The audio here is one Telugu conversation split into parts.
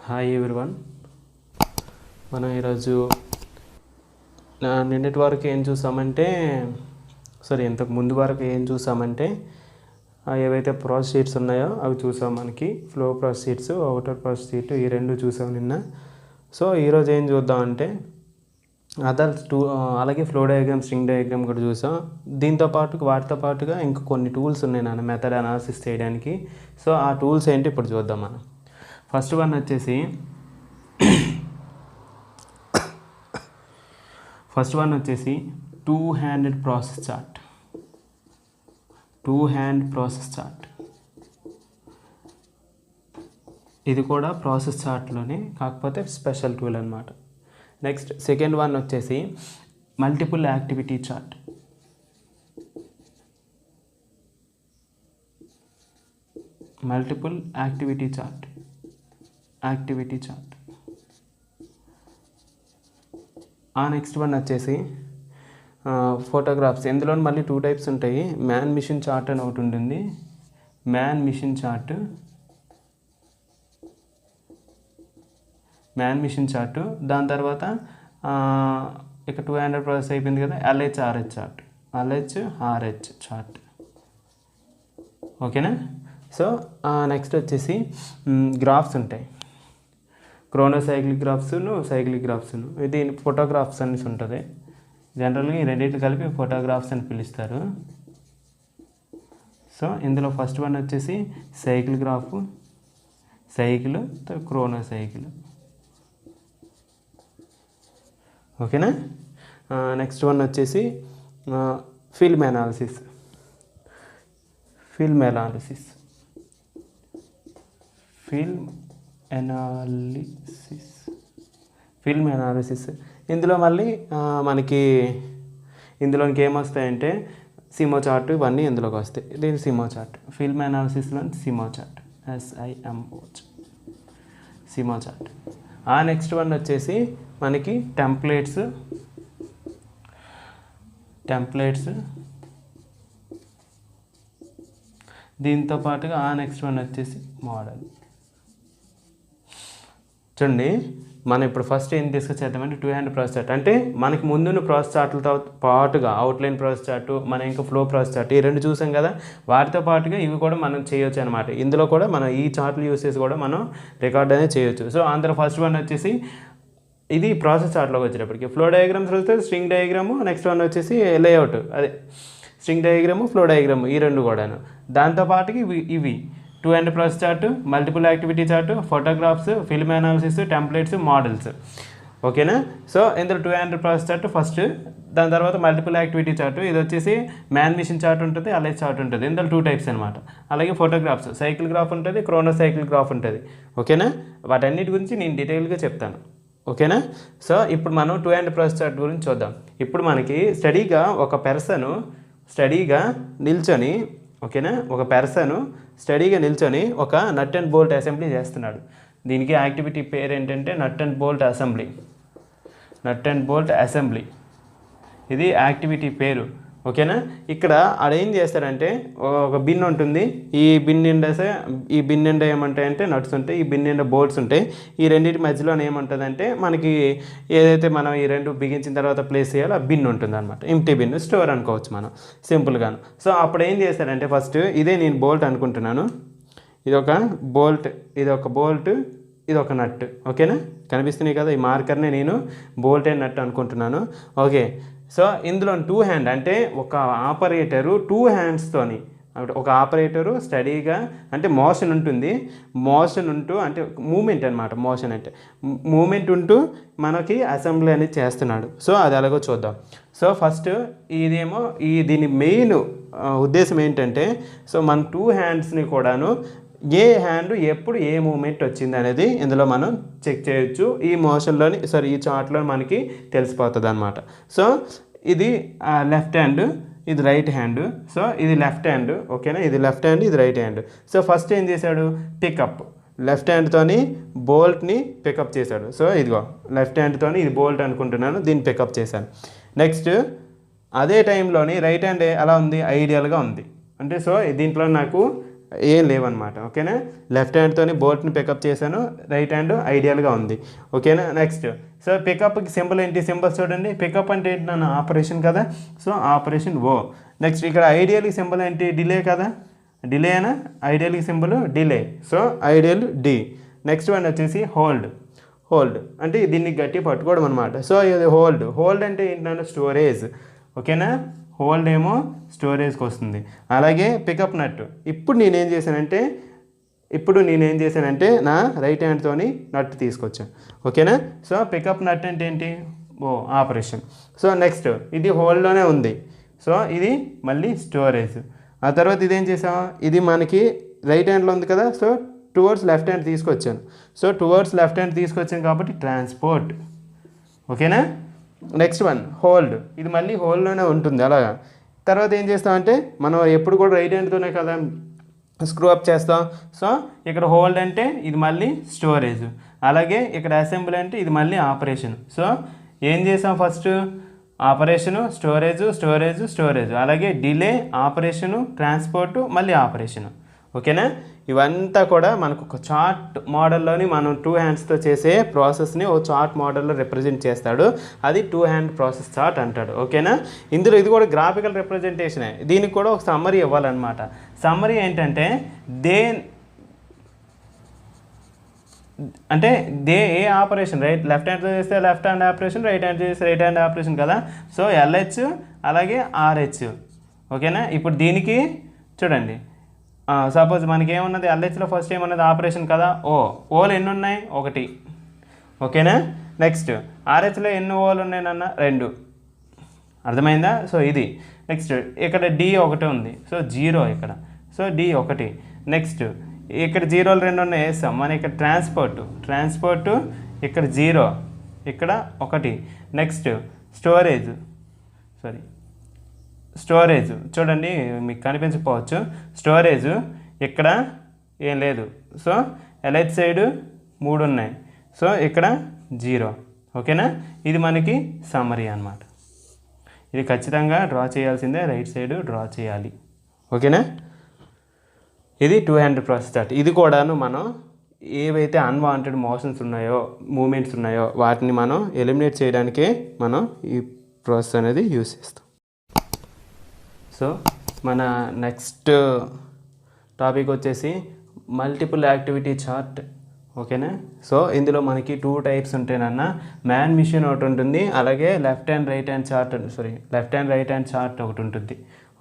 Hi everyone. మనం ఈరోజు నిన్నటి వరకు ఏం చూసామంటే ఇంతకు ముందు వరకు ఏం చూసామంటే ఏవైతే ప్రాసెస్ షీట్స్ ఉన్నాయో అవి చూసాం. మనకి flow process sheets, outer process sheet ఈ రెండు చూసాం నిన్న. సో ఈరోజు ఏం చూద్దామంటే అలాగే ఫ్లో డయాగ్రామ్, స్ట్రింగ్ డయాగ్రామ్ కూడా చూసాం. వాటితో పాటుగా ఇంకా కొన్ని టూల్స్ ఉన్నాయి నాన్న మెథడ్ అనాలిసిస్ చేయడానికి. సో ఆ టూల్స్ ఏంటి ఇప్పుడు చూద్దాం మనం. ఫస్ట్ వన్ వచ్చేసి టూ హ్యాండ్ ప్రాసెస్ చార్ట్. ఇది కూడా ప్రాసెస్ చార్ట్లోనే, కాకపోతే స్పెషల్ టూల్ అనమాట. నెక్స్ట్ సెకండ్ వన్ వచ్చేసి multiple activity chart. Next one వచ్చేసి ఫోటోగ్రాఫ్స్. ఇందులో మళ్ళీ టూ టైప్స్ ఉంటాయి. మ్యాన్ మిషన్ చార్ట్ అని ఒకటి ఉంటుంది. Man machine chart. దాని తర్వాత ఇక 200 ప్రాసెస్ అయిపోయింది కదా, LHRH చార్ట్. ఓకేనా. సో నెక్స్ట్ వచ్చేసి గ్రాఫ్స్ ఉంటాయి. Cyclic graphs. ఇది ఫోటోగ్రాఫ్స్ అనేసి ఉంటుంది. జనరల్గా ఈ రెండింటిని కలిపి ఫోటోగ్రాఫ్స్ అని పిలుస్తారు. సో ఇందులో ఫస్ట్ వన్ వచ్చేసి సైకిల్, క్రోనో సైకిల్. ఓకేనా. నెక్స్ట్ వన్ వచ్చేసి ఫిల్మ్ అనాలిసిస్. ఇందులో మళ్ళీ ఇందులోనికి ఏమొస్తాయంటే సిమో చార్ట్, ఇవన్నీ ఇందులోకి వస్తాయి. ఇది సిమో చార్ట్. ఫిల్మ్ అనాలిసిస్లో SIMO chart, SIMO chart. Next one వచ్చేసి మనకి టెంప్లెట్స్. దీంతో పాటుగా నెక్స్ట్ వన్ వచ్చేసి మోడల్. చూడండి, మనం ఇప్పుడు ఫస్ట్ ఏం డిస్కస్ చేద్దామంటే టూ హ్యాండ్ ప్రాసెస్ చార్ట్. అంటే మనకి ముందున్న ప్రాసెస్ చార్ట్లతో పాటుగా అవుట్లైన్ ప్రాసెస్ చార్ట్, మనం ఇంకా ఫ్లో ప్రాసెస్ చార్ట్, ఈ రెండు చూసాం కదా. వాటితో పాటుగా ఇవి కూడా మనం చేయొచ్చు అనమాట. ఇందులో కూడా మనం ఈ చార్ట్లు యూస్ చేసి కూడా మనం రికార్డ్ అనేది చేయొచ్చు. సో అందులో ఫస్ట్ వన్ వచ్చేసి ఇది ప్రాసెస్ చార్ట్లోకి వచ్చేటప్పటికి ఫ్లో డయాగ్రామ్స్ వస్తే స్ట్రింగ్ డయాగ్రాము, నెక్స్ట్ వన్ వచ్చేసి లేఅవుట్, అదే స్ట్రింగ్ డయాగ్రాము, ఫ్లో డయాగ్రాము, ఈ రెండు కూడాను. దాంతోపాటుకి ఇవి two hand process chart, multiple activity chart, photographs, film analysis, templates, models. ఓకేనా. సో ఇందులో two hand process chart first, దాని తర్వాత మల్టిపుల్ యాక్టివిటీ చార్ట్. ఇది వచ్చేసి మ్యాన్ మిషన్ చార్ట్ ఉంటుంది, LH చార్ట్ ఉంటుంది. ఇందులో టూ టైప్స్ అనమాట. అలాగే ఫోటోగ్రాఫ్స్, సైకిల్ గ్రాఫ్ ఉంటుంది, క్రోనో సైకిల్ గ్రాఫ్ ఉంటుంది. ఓకేనా. వాటన్నిటి గురించి నేను డీటెయిల్గా చెప్తాను. ఓకేనా. సో ఇప్పుడు మనం టూ హ్యాండ్ ప్రాసెస్ చార్ట్ గురించి చూద్దాం. ఇప్పుడు మనకి ఒక పర్సన్ నిల్చొని ఒక నట్ అండ్ బోల్ట్ అసెంబ్లీ చేస్తున్నాడు. దీనికి యాక్టివిటీ పేరు ఏంటంటే నట్ అండ్ బోల్ట్ అసెంబ్లీ. ఇది యాక్టివిటీ పేరు. ఓకేనా. ఇక్కడ ఆడేం చేస్తాడంటే ఒక బిన్ ఉంటుంది. ఈ బిన్ నిండా ఏమంటాయంటే నట్స్ ఉంటాయి, ఈ బిన్ నిండా బోల్ట్స్ ఉంటాయి. ఈ రెండింటి మధ్యలో ఏముంటుందంటే మనకి ఏదైతే మనం ఈ రెండు బిగించిన తర్వాత ప్లేస్ చేయాలో ఆ బిన్ ఉంటుంది అనమాట. ఎంప్టీ బిన్, స్టోర్ అనుకోవచ్చు మనం సింపుల్గాను. సో అప్పుడు ఏం చేస్తాడంటే ఫస్ట్ ఇదే నేను బోల్ట్ అనుకుంటున్నాను. ఇదొక బోల్ట్, ఇది ఒక నట్. ఓకేనా. కనిపిస్తున్నాయి కదా, ఈ మార్కర్ని నేను బోల్ట్ అండ్ నట్ అనుకుంటున్నాను. ఓకే. సో ఇందులో టూ హ్యాండ్ అంటే ఒక ఆపరేటరు టూ హ్యాండ్స్తోని, ఒక ఆపరేటరు స్టడీగా అంటే మోషన్ ఉంటూ అంటే మూమెంట్ అనమాట. మూమెంట్ ఉంటూ మనకి అసెంబ్లీ అనేది చేస్తున్నాడు. సో అది ఎలాగో చూద్దాం. సో ఫస్ట్ ఇదేమో దీని మెయిన్ ఉద్దేశం ఏంటంటే, సో మన టూ హ్యాండ్స్ని కూడాను ఏ హ్యాండ్ ఎప్పుడు ఏ మూమెంట్ వచ్చింది అనేది ఇందులో మనం చెక్ చేయొచ్చు. ఈ మోషన్లోని ఈ చార్ట్లో మనకి తెలిసిపోతుంది అనమాట. సో ఇది లెఫ్ట్ హ్యాండ్, ఇది రైట్ హ్యాండ్. సో ఇది లెఫ్ట్ హ్యాండ్. ఓకేనా. ఇది లెఫ్ట్ హ్యాండ్, ఇది రైట్ హ్యాండ్. సో ఫస్ట్ ఏం చేశాడు, పికప్ లెఫ్ట్ హ్యాండ్తోని బోల్ట్ని పికప్ చేశాడు. సో ఇదిగో లెఫ్ట్ హ్యాండ్తోని ఇది బోల్ట్ అనుకుంటున్నాను, దీన్ని పికప్ చేశాను. నెక్స్ట్ అదే టైంలోని రైట్ హ్యాండ్ ఎలా ఉంది, ఐడియల్గా ఉంది. అంటే సో దీంట్లో నాకు ఏం లేవన్నమాట. ఓకేనా, లెఫ్ట్ హ్యాండ్తోని బోల్ట్ని పికప్ చేశాను, రైట్ హ్యాండ్ ఐడియల్గా ఉంది. ఓకేనా, నెక్స్ట్ సో పికప్కి సింబల్ ఏంటి, సింబల్ చూడండి. పికప్ అంటే ఏంటి నన్ను ఆపరేషన్ కదా, సో ఆపరేషన్ ఓ. నెక్స్ట్ ఇక్కడ ఐడియల్కి సింబల్ ఏంటి, డిలే కదా, డిలే అయినా ఐడియల్కి symbol delay, so ideal D. Next one వచ్చేసి హోల్డ్. హోల్డ్ అంటే దీన్ని గట్టి పట్టుకోవడం అనమాట. సో ఇది హోల్డ్. హోల్డ్ అంటే ఏంటంటే స్టోరేజ్. ఓకేనా, హోల్డ్ ఏమో స్టోరేజ్కి వస్తుంది. అలాగే పికప్ నట్. ఇప్పుడు నేనేం చేశానంటే నా రైట్ హ్యాండ్తోని నట్ తీసుకొచ్చాను. ఓకేనా, సో పికప్ నట్ అంటే ఏంటి, ఓ ఆపరేషన్. సో నెక్స్ట్ ఇది హోల్డ్లోనే ఉంది, సో ఇది మళ్ళీ స్టోరేజ్. ఆ తర్వాత ఇదేం చేసాం, ఇది మనకి రైట్ హ్యాండ్లో ఉంది కదా, సో టువర్డ్స్ లెఫ్ట్ హ్యాండ్ తీసుకొచ్చాను. సో టువర్డ్స్ లెఫ్ట్ హ్యాండ్ తీసుకొచ్చాను కాబట్టి ట్రాన్స్పోర్ట్. ఓకేనా, నెక్స్ట్ వన్ హోల్డ్. ఇది మళ్ళీ హోల్డ్లోనే ఉంటుంది అలాగా. తర్వాత ఏం చేస్తామంటే మనం ఎప్పుడు కూడా రైట్ హ్యాండ్తోనే కదా స్క్రూ అప్ చేస్తాం. సో ఇక్కడ హోల్డ్ అంటే ఇది మళ్ళీ స్టోరేజ్. అలాగే ఇక్కడ అసెంబ్లీ అంటే ఇది మళ్ళీ ఆపరేషన్. సో ఏం చేసాం, ఫస్ట్ ఆపరేషను, స్టోరేజ్, అలాగే డిలే, ఆపరేషను, ట్రాన్స్పోర్టు, మళ్ళీ ఆపరేషను. ఓకేనా, ఇవంతా కూడా మనకు ఒక చార్ట్ మోడల్లోని మనం 2 హ్యాండ్స్తో చేసే ప్రాసెస్ని ఒక చార్ట్ మోడల్లో రిప్రజెంట్ చేస్తాడు. అది 2 హ్యాండ్ ప్రాసెస్ చార్ట్ అంటాడు. ఓకేనా, ఇందులో ఇది కూడా గ్రాఫికల్ రిప్రజెంటేషనే. దీనికి కూడా ఒక సమ్మరీ ఇవ్వాలన్నమాట. సమ్మరీ ఏంటంటే ఏ ఆపరేషన్ లెఫ్ట్ హ్యాండ్తో చేస్తే left hand operation, right hand చేస్తే రైట్ హ్యాండ్ ఆపరేషన్ కదా. సో ఎల్హెచ్ అలాగే ఆర్హెచ్. ఓకేనా, ఇప్పుడు దీనికి చూడండి, సపోజ్ మనకి ఏమున్నది, ఎల్హెచ్లో ఫస్ట్ ఏమన్నది ఆపరేషన్ కదా, ఓలు ఎన్ని ఉన్నాయి, 1. ఓకేనా, నెక్స్ట్ ఆర్హెచ్లో ఎన్ని ఓలు ఉన్నాయి నాన్న, 2. అర్థమైందా, సో ఇది. నెక్స్ట్ ఇక్కడ డి 1 ఉంది, సో 0 ఇక్కడ, సో డి 1. నెక్స్ట్ ఇక్కడ 0లు 2 ఉన్నాయి వేస్తాం. మన ఇక్కడ ట్రాన్స్పోర్టు ఇక్కడ 0, ఇక్కడ 1. నెక్స్ట్ స్టోరేజ్ చూడండి, మీకు కనిపించకపోవచ్చు. స్టోరేజ్ ఇక్కడ ఏం లేదు, సో ఎల్హెచ్ సైడ్ 3 ఉన్నాయి, సో ఇక్కడ 0. ఓకేనా, ఇది మనకి సమ్మరీ అన్నమాట. ఇది ఖచ్చితంగా డ్రా చేయాల్సిందే, రైట్ సైడ్ డ్రా చేయాలి. ఓకేనా, ఇది 2 హ్యాండ్ ప్రాసెస్ చార్ట్. ఇది కూడాను మనం ఏవైతే అన్వాంటెడ్ మోషన్స్ ఉన్నాయో, మూమెంట్స్ ఉన్నాయో వాటిని మనం ఎలిమినేట్ చేయడానికే మనం ఈ ప్రాసెస్ అనేది యూజ్ చేస్తాం. సో మన నెక్స్ట్ టాపిక్ వచ్చేసి మల్టిపుల్ యాక్టివిటీ చార్ట్. ఓకేనా, సో ఇందులో మనకి 2 టైప్స్ ఉంటాయన్న. మ్యాన్ మిషన్ ఒకటి ఉంటుంది, అలాగే left hand right hand chart ఒకటి ఉంటుంది.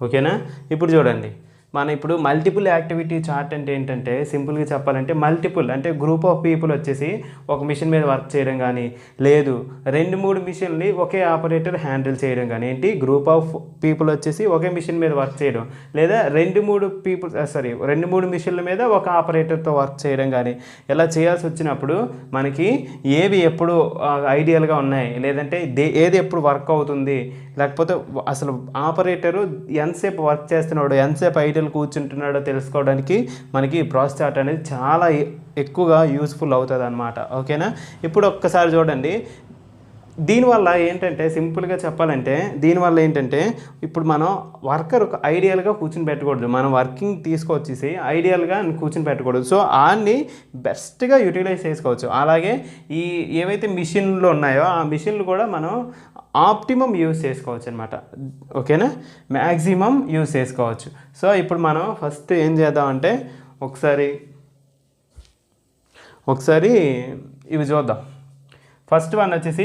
ఓకేనా, ఇప్పుడు చూడండి, మన ఇప్పుడు మల్టిపుల్ యాక్టివిటీ చార్ట్ అంటే ఏంటంటే సింపుల్గా చెప్పాలంటే మల్టిపుల్ అంటే గ్రూప్ ఆఫ్ పీపుల్ వచ్చేసి ఒక మిషన్ మీద వర్క్ చేయడం కానీ, లేదు 2-3 మిషన్ని ఒకే ఆపరేటర్ హ్యాండిల్ చేయడం కానీ, ఏంటి గ్రూప్ ఆఫ్ పీపుల్ వచ్చేసి ఒకే మిషన్ మీద వర్క్ చేయడం, లేదా 2-3 మిషన్ల మీద ఒక ఆపరేటర్తో వర్క్ చేయడం కానీ, ఇలా చేయాల్సి వచ్చినప్పుడు మనకి ఏవి ఎప్పుడు ఐడియల్గా ఉన్నాయి, లేదంటే ఏది ఎప్పుడు వర్క్ అవుతుంది, లేకపోతే అసలు ఆపరేటరు ఎంతసేపు వర్క్ చేస్తున్నాడో, ఎంతసేపు ఐడియల్ కూర్చుంటున్నాడో తెలుసుకోవడానికి మనకి ప్రాసెస్ చార్ట్ అనేది చాలా ఎక్కువగా యూస్ఫుల్ అవుతుంది అన్నమాట. ఓకేనా, ఇప్పుడు ఒక్కసారి చూడండి, దీనివల్ల ఏంటంటే సింపుల్గా చెప్పాలంటే దీనివల్ల ఏంటంటే ఇప్పుడు మనం వర్కర్ ఒక ఐడియల్గా కూర్చుని పెట్టకూడదు, మనం వర్కింగ్ తీసుకొచ్చేసి ఐడియల్గా కూర్చుని పెట్టకూడదు. సో ఆన్ని బెస్ట్గా యూటిలైజ్ చేసుకోవచ్చు. అలాగే ఈ ఏవైతే మిషన్లు ఉన్నాయో ఆ మిషన్లు కూడా మనం ఆప్టిమం యూజ్ చేసుకోవచ్చు అనమాట. ఓకేనా, మ్యాక్సిమం యూజ్ చేసుకోవచ్చు. సో ఇప్పుడు మనం ఫస్ట్ ఏం చేద్దామంటే ఒకసారి ఇవి చూద్దాం. ఫస్ట్ వన్ వచ్చేసి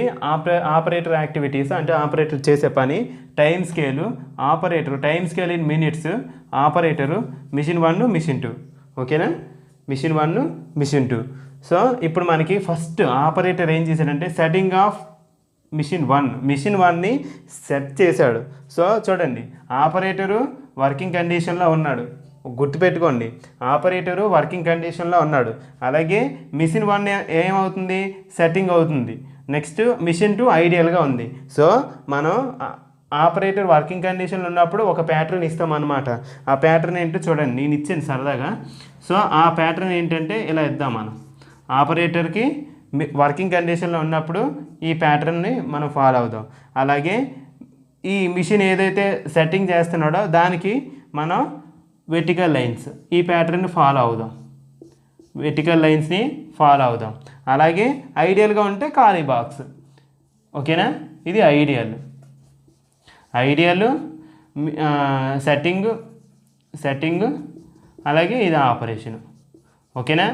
ఆపరేటర్ యాక్టివిటీస్, అంటే ఆపరేటర్ చేసే పని, time scale, time scale in minutes, operator, machine 1, machine 2. ఓకేనా, మిషన్ 1, మిషన్ 2. సో ఇప్పుడు మనకి ఫస్ట్ ఆపరేటర్ ఏం చేశాడంటే సెట్టింగ్ ఆఫ్ మిషన్ 1ని సెట్ చేశాడు. సో చూడండి, ఆపరేటరు వర్కింగ్ కండిషన్లో ఉన్నాడు, గుర్తుపెట్టుకోండి, ఆపరేటరు వర్కింగ్ కండిషన్లో ఉన్నాడు. అలాగే మిషన్ 1 ఏమవుతుంది, సెట్టింగ్ అవుతుంది. నెక్స్ట్ మిషన్ 2 ఐడియల్గా ఉంది. సో మనం ఆపరేటర్ వర్కింగ్ కండిషన్లో ఉన్నప్పుడు ఒక ప్యాటర్న్ ఇస్తామన్నమాట. ఆ ప్యాటర్న్ ఏంటో చూడండి, నేను ఇచ్చాను సరదాగా. సో ఆ ప్యాటర్న్ ఏంటంటే ఇలా ఇద్దాం, మనం ఆపరేటర్కి వర్కింగ్ కండిషన్లో ఉన్నప్పుడు ఈ ప్యాటర్న్ని మనం ఫాలో అవుదాం. అలాగే ఈ మిషన్ ఏదైతే సెట్టింగ్ చేస్తున్నాడో దానికి మనం వెర్టికల్ లైన్స్, ఈ ప్యాటర్న్ ఫాలో అవుదాం, వెర్టికల్ లైన్స్ని ఫాలో అవుదాం. అలాగే ఐడియల్గా ఉంటే ఖాళీ బాక్స్. ఓకేనా, ఇది ఐడియల్ సెట్టింగ్ అలాగే ఇది ఆపరేషన్. ఓకేనా,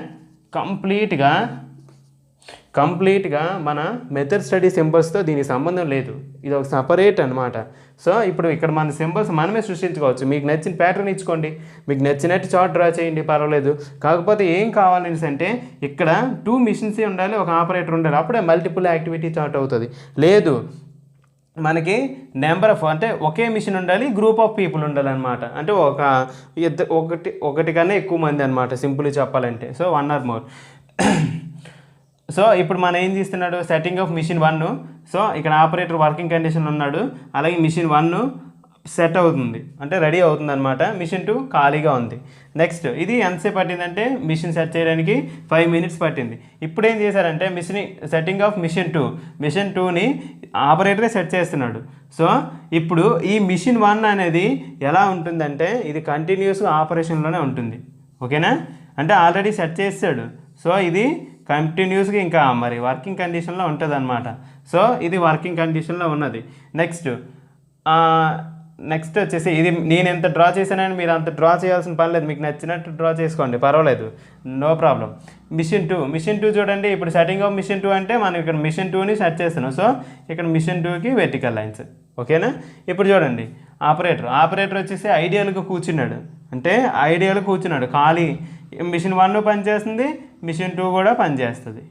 కంప్లీట్గా మన మెథడ్ స్టడీ సింబల్స్తో దీనికి సంబంధం లేదు, ఇది ఒక సపరేట్ అనమాట. సో ఇప్పుడు ఇక్కడ మన సింబల్స్ మనమే సృష్టించుకోవచ్చు. మీకు నచ్చిన ప్యాటర్న్ ఇచ్చుకోండి, మీకు నచ్చినట్టు చార్ట్ డ్రా చేయండి, పర్వాలేదు. కాకపోతే ఏం కావాలనేసి అంటే ఇక్కడ 2 మిషన్సే ఉండాలి, ఒక ఆపరేటర్ ఉండాలి, అప్పుడే మల్టిపుల్ యాక్టివిటీ చార్ట్ అవుతుంది. లేదు మనకి నెంబర్ ఆఫ్ అంటే ఒకే మిషన్ ఉండాలి, గ్రూప్ ఆఫ్ పీపుల్ ఉండాలన్నమాట. అంటే ఒకటి కన్నా ఎక్కువ మంది అనమాట, సింపుల్గా చెప్పాలంటే. So 1 or more. సో ఇప్పుడు మనం ఏం చేస్తున్నాడు, సెట్టింగ్ ఆఫ్ మిషన్ 1. సో ఇక్కడ ఆపరేటర్ వర్కింగ్ కండిషన్లో ఉన్నాడు, అలాగే మిషన్ 1 సెట్ అవుతుంది అంటే రెడీ అవుతుంది అనమాట. మిషన్ 2 ఖాళీగా ఉంది. నెక్స్ట్ ఇది ఎంతసేపు పట్టిందంటే మిషన్ సెట్ చేయడానికి 5 minutes పట్టింది. ఇప్పుడు ఏం చేశారంటే సెట్టింగ్ ఆఫ్ మిషన్ 2ని ఆపరేటరే సెట్ చేస్తున్నాడు. సో ఇప్పుడు ఈ మిషన్ 1 అనేది ఎలా ఉంటుందంటే ఇది కంటిన్యూస్గా ఆపరేషన్లోనే ఉంటుంది. ఓకేనా, అంటే ఆల్రెడీ సెట్ చేస్తాడు. సో ఇది కంటిన్యూస్గా ఇంకా మరి వర్కింగ్ కండిషన్లో ఉంటుంది అనమాట. సో ఇది వర్కింగ్ కండిషన్లో ఉన్నది. నెక్స్ట్ వచ్చేసి ఇది నేను ఎంత డ్రా చేశానని మీరు అంత డ్రా చేయాల్సిన పని లేదు, మీకు నచ్చినట్టు డ్రా చేసుకోండి, పర్వాలేదు, నో ప్రాబ్లం. మిషన్ 2 చూడండి. ఇప్పుడు సెట్టింగ్ ఆఫ్ మిషన్ 2 అంటే మనం ఇక్కడ మిషన్ 2ని సెట్ చేస్తున్నాం. సో ఇక్కడ మిషన్ 2కి వెర్టికల్ లైన్స్. ఓకేనా, ఇప్పుడు చూడండి ఆపరేటర్ వచ్చేసి ఐడియల్గా కూర్చున్నాడు, అంటే ఐడియల్గా కూర్చున్నాడు ఖాళీ. మిషన్ 1 పనిచేస్తుంది, మిషన్ 2 కూడా పనిచేస్తుంది.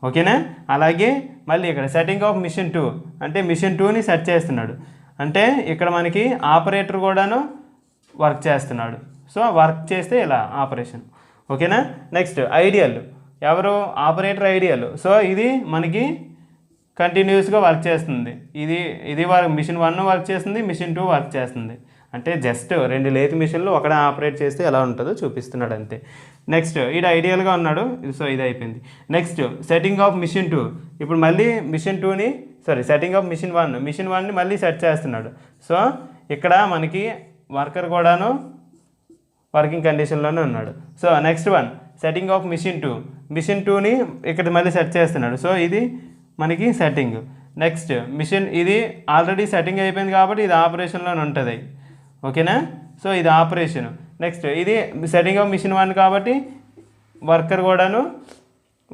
ఓకేనా, అలాగే మళ్ళీ ఇక్కడ సెట్టింగ్ ఆఫ్ మిషన్ 2 అంటే మిషన్ 2ని సెట్ చేస్తున్నాడు, అంటే ఇక్కడ మనకి ఆపరేటర్ కూడాను వర్క్ చేస్తున్నాడు. సో వర్క్ చేస్తే ఇలా ఆపరేషన్. ఓకేనా, నెక్స్ట్ ఎవరు ఆపరేటర్ ఐడియల్. సో ఇది మనకి కంటిన్యూస్గా వర్క్ చేస్తుంది. ఇది మిషన్ 1 వర్క్ చేస్తుంది, మిషన్ 2 వర్క్ చేస్తుంది. అంటే జస్ట్ 2 లేత్ మిషన్లు ఒకటే ఆపరేట్ చేస్తే ఎలా ఉంటుందో చూపిస్తున్నాడు అంతే. నెక్స్ట్ ఇది ఐడియల్గా ఉన్నాడు. సో ఇది అయిపోయింది. Next setting of machine 2. ఇప్పుడు మళ్ళీ సెట్టింగ్ ఆఫ్ మిషన్ 1ని మళ్ళీ సెట్ చేస్తున్నాడు. సో ఇక్కడ మనకి వర్కర్ కూడాను వర్కింగ్ కండిషన్లోనే ఉన్నాడు. So next setting of machine 2ని ఇక్కడ మళ్ళీ సెట్ చేస్తున్నాడు. సో ఇది మనకి సెట్టింగ్. నెక్స్ట్ ఇది ఆల్రెడీ సెట్టింగ్ అయిపోయింది కాబట్టి ఇది ఆపరేషన్లోనే ఉంటుంది. ఓకేనా, సో ఇది ఆపరేషన్. నెక్స్ట్ ఇది సెట్టింగ్ ఆఫ్ మిషన్ 1 కాబట్టి వర్కర్ కూడాను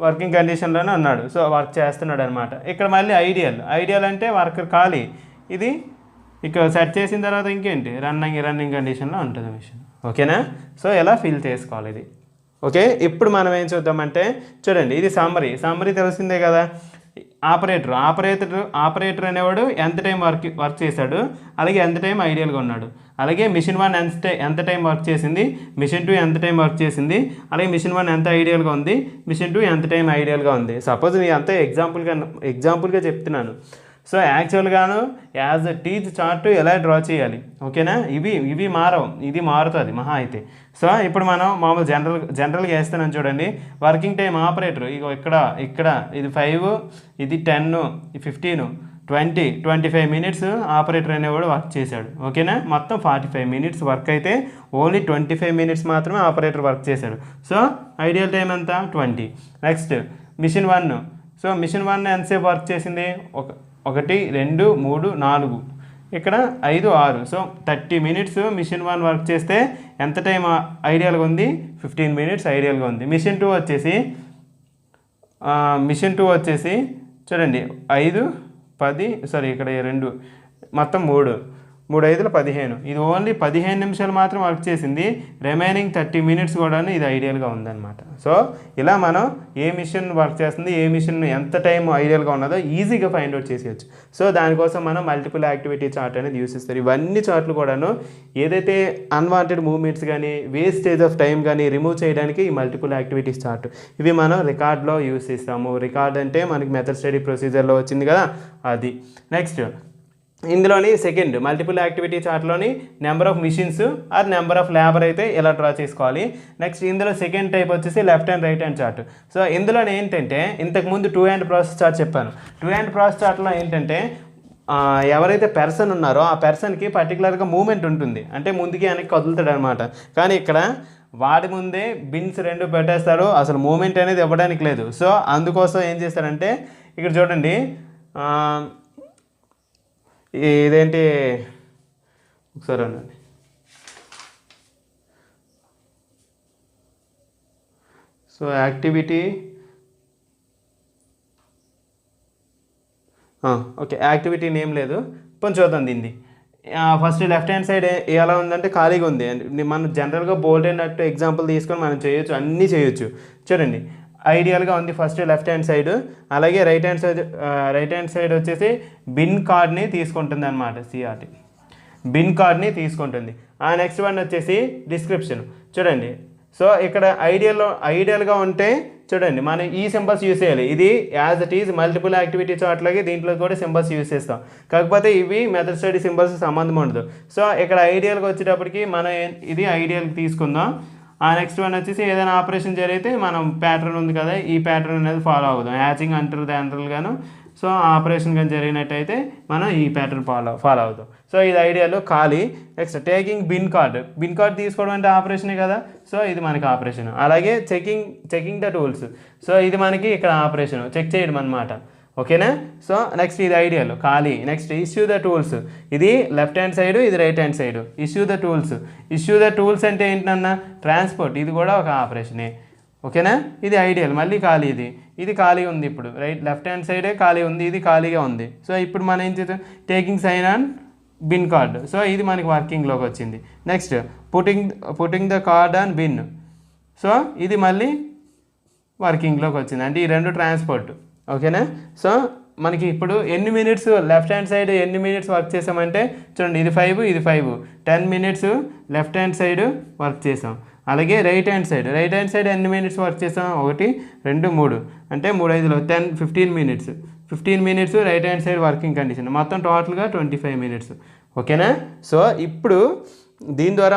వర్కింగ్ కండిషన్లోనే ఉన్నాడు. సో వర్క్ చేస్తున్నాడు అనమాట. ఇక్కడ మళ్ళీ ఐడియల్ అంటే వర్కర్ ఖాళీ. ఇది ఇక్కడ సెట్ చేసిన తర్వాత ఇంకేంటి రన్నింగ్ కండిషన్లో ఉంటుంది మిషన్. ఓకేనా, సో ఎలా ఫిల్ చేసుకోవాలి ఇది. ఓకే, ఇప్పుడు మనం ఏం చూద్దామంటే చూడండి, ఇది సమ్మరీ తెలిసిందే కదా. ఆపరేటర్ అనేవాడు ఎంత టైం వర్క్ చేశాడు, అలాగే ఎంత టైం ఐడియల్గా ఉన్నాడు, అలాగే మిషన్ 1 ఎంత టైం వర్క్ చేసింది, మిషన్ 2 ఎంత టైం వర్క్ చేసింది, అలాగే మిషన్ 1 ఎంత ఐడియల్గా ఉంది, మిషన్ 2 ఎంత టైం ఐడియల్గా ఉంది. సపోజ్ నేను అంతా ఎగ్జాంపుల్గా చెప్తున్నాను. సో యాక్చువల్గాను యాజ్ ఎ టీచ్ చార్ట్ ఎలా డ్రా చేయాలి. ఓకేనా, ఇవి మారవు, ఇది మారుతుంది మహా అయితే. సో ఇప్పుడు మనం మామూలు జనరల్గా వేస్తున్నాం చూడండి. వర్కింగ్ టైం ఆపరేటర్ ఇగో ఇక్కడ ఇది 5, ఇది 10, 15, 20, 25 minutes ఆపరేటర్ అనేవాడు వర్క్ చేశాడు. ఓకేనా, మొత్తం 45 minutes వర్క్ అయితే ఓన్లీ 25 minutes మాత్రమే ఆపరేటర్ వర్క్ చేశాడు. సో ఐడియల్ టైం ఎంత 20. Next machine 1. సో మిషన్ 1 ఎంతసేపు వర్క్ చేసింది, 1, 2, 3, 4, ఇక్కడ 5, 6. సో 30 minutes మిషన్ 1 వర్క్ చేస్తే ఎంత టైం ఐడియల్గా ఉంది, 15 minutes ఐడియల్గా ఉంది. మిషన్ 2 వచ్చేసి చూడండి 5, 10 ఇక్కడ 2 మొత్తం 3, 3 5 15. ఇది ఓన్లీ 15 నిమిషాలు మాత్రం వర్క్ చేసింది. రిమైనింగ్ 30 minutes కూడా ఇది ఐడియల్గా ఉందన్నమాట. సో ఇలా మనం ఏ మిషన్ వర్క్ చేస్తుంది, ఏ మిషన్ ఎంత టైం ఐడియల్గా ఉన్నదో ఈజీగా ఫైండ్ అవుట్ చేసేయచ్చు. సో దానికోసం మనం మల్టిపుల్ యాక్టివిటీ చార్ట్ అనేది యూస్ చేస్తారు. ఇవన్నీ చార్ట్లు కూడాను ఏదైతే అన్వాంటెడ్ మూవ్మెంట్స్ కానీ వేస్టేజ్ ఆఫ్ టైం కానీ రిమూవ్ చేయడానికి ఈ మల్టిపుల్ యాక్టివిటీస్ చార్ట్ ఇవి మనం రికార్డ్లో యూస్ చేస్తాము. రికార్డ్ అంటే మనకి మెథడ్ స్టడీ ప్రొసీజర్లో వచ్చింది కదా అది. నెక్స్ట్ ఇందులోని సెకండ్ మల్టిపుల్ యాక్టివిటీ చార్ట్లోని number of machines or number of labour అయితే ఎలా డ్రా చేసుకోవాలి. నెక్స్ట్ ఇందులో సెకండ్ టైప్ వచ్చేసి left and right hand chart. So ఇందులో ఏంటంటే ఇంతకుముందు 2 hand ప్రాసెస్ చార్ట్ చెప్పాను. 2 hand ప్రాసెస్ చార్ట్లో ఏంటంటే ఎవరైతే పర్సన్ ఉన్నారో ఆ పర్సన్కి పర్టికులర్గా మూమెంట్ ఉంటుంది, అంటే ముందుకి వెనక్కి కదులుతాడు అనమాట. కానీ ఇక్కడ వాడి ముందే బిన్స్ 2 పెట్టేస్తాడు, అసలు మూమెంట్ అనేది ఇవ్వడానికి లేదు. సో అందుకోసం ఏం చేస్తాడంటే ఇక్కడ చూడండి, ఇదేంటి ఒకసారి అనండి. So activity okay, activity name లేదు, కొంచెం చూద్దాం దీన్ని. ఫస్ట్ లెఫ్ట్ హ్యాండ్ సైడ్ ఎలా ఉందంటే ఖాళీగా ఉంది. మనం జనరల్గా బోల్డ్ అయినట్టు ఎగ్జాంపుల్ తీసుకొని మనం చేయొచ్చు, అన్నీ చేయొచ్చు. చూడండి ఐడియల్గా ఉంది ఫస్ట్ లెఫ్ట్ హ్యాండ్ సైడ్. అలాగే రైట్ హ్యాండ్ సైడ్ వచ్చేసి బిన్ కార్డ్ని తీసుకుంటుంది అనమాట, సిఆర్టీ బిన్ కార్డ్ని తీసుకుంటుంది. నెక్స్ట్ వన్ వచ్చేసి డిస్క్రిప్షన్. చూడండి, సో ఇక్కడ ఐడియల్గా ఉంటే చూడండి మనం ఈ సింబల్స్ యూస్ చేయాలి. ఇది as it is multiple activities అట్లాగే దీంట్లో కూడా సింబల్స్ యూస్ చేస్తాం, కాకపోతే ఇవి మెథడ్ స్టడీ సింబల్స్ సంబంధం ఉండదు. సో ఇక్కడ ఐడియల్గా వచ్చేటప్పటికి మనం ఇది ఐడియల్కి తీసుకుందాం. నెక్స్ట్ వన్ వచ్చేసి ఏదైనా ఆపరేషన్ జరిగితే మనం ప్యాటర్న్ ఉంది కదా, ఈ ప్యాటర్న్ అనేది ఫాలో అవుదాం. హ్యాచింగ్ అంటారు జనరల్గాను. సో ఆపరేషన్ కానీ జరిగినట్టయితే మనం ఈ ప్యాటర్న్ ఫాలో అవుతాం. సో ఇది ఐడియాలో ఖాళీ. నెక్స్ట్ టేకింగ్ బిన్ కార్డ్ తీసుకోవడం అంటే ఆపరేషనే కదా, సో ఇది మనకి ఆపరేషన్. అలాగే చెకింగ్ ద టూల్స్, సో ఇది మనకి ఇక్కడ ఆపరేషన్ చెక్ చేయడం అనమాట. ఓకేనా. సో నెక్స్ట్ ఇది ఐడియాలో ఖాళీ. నెక్స్ట్ ఇష్యూ ద టూల్స్, ఇది లెఫ్ట్ హ్యాండ్ సైడ్, ఇది right hand side. Issue the tools అంటే ఏంటన్నా ట్రాన్స్పోర్ట్, ఇది కూడా ఒక ఆపరేషనే. ఓకేనా. ఇది ఐడియల్, మళ్ళీ ఖాళీ. ఇది ఖాళీ ఉంది. ఇప్పుడు లెఫ్ట్ హ్యాండ్ సైడే ఖాళీ ఉంది, ఇది ఖాళీగా ఉంది. సో ఇప్పుడు మనం ఏం చేద్దాం, taking sign on bin card, so ఇది మనకి వర్కింగ్లోకి వచ్చింది. Next putting the card on bin, so ఇది మళ్ళీ వర్కింగ్లోకి వచ్చింది, అంటే ఈ 2 ట్రాన్స్పోర్ట్. ఓకేనా. సో మనకి ఇప్పుడు ఎన్ని మినిట్స్ లెఫ్ట్ హ్యాండ్ సైడ్ ఎన్ని మినిట్స్ వర్క్ చేసామంటే చూడండి, ఇది 5 10 minutes left hand side work చేసాం. అలాగే రైట్ హ్యాండ్ సైడ్ ఎన్ని మినిట్స్ వర్క్ చేసాం, 1 2 3, అంటే 3 5లో 15 minutes right hand side working condition. మొత్తం టోటల్గా 25 మినిట్స్. ఓకేనా. సో ఇప్పుడు దీని ద్వారా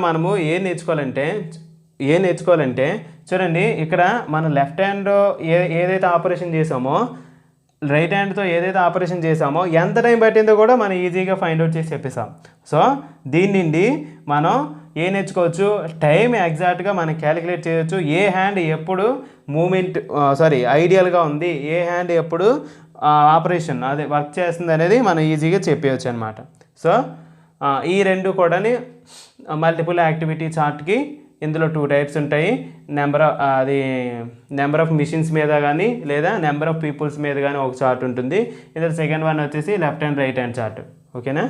మనము ఏం నేర్చుకోవాలంటే చూడండి, ఇక్కడ మన లెఫ్ట్ హ్యాండ్ ఏదైతే ఆపరేషన్ చేసామో, రైట్ హ్యాండ్తో ఏదైతే ఆపరేషన్ చేసామో ఎంత టైం పట్టిందో కూడా మనం ఈజీగా ఫైండ్ అవుట్ చేసి చెప్పేసాం. సో దీని నుండి మనం ఏం నేర్చుకోవచ్చు, టైం ఎగ్జాక్ట్గా మనం క్యాలిక్యులేట్ చేయొచ్చు. ఏ హ్యాండ్ ఎప్పుడు ఐడియల్గా ఉంది, ఏ హ్యాండ్ ఎప్పుడు ఆపరేషన్ అదే వర్క్ చేస్తుంది అనేది మనం ఈజీగా చెప్పేయచ్చు అనమాట. సో ఈ 2 కూడా మల్టిపుల్ యాక్టివిటీ చార్ట్కి ఇందులో 2 టైప్స్ ఉంటాయి. నెంబర్ ఆఫ్ మిషన్స్ మీద కానీ లేదా నెంబర్ ఆఫ్ పీపుల్స్ మీద కానీ ఒక చార్ట్ ఉంటుంది. ఇందులో సెకండ్ వన్ వచ్చేసి left hand right hand chart. ఓకేనా.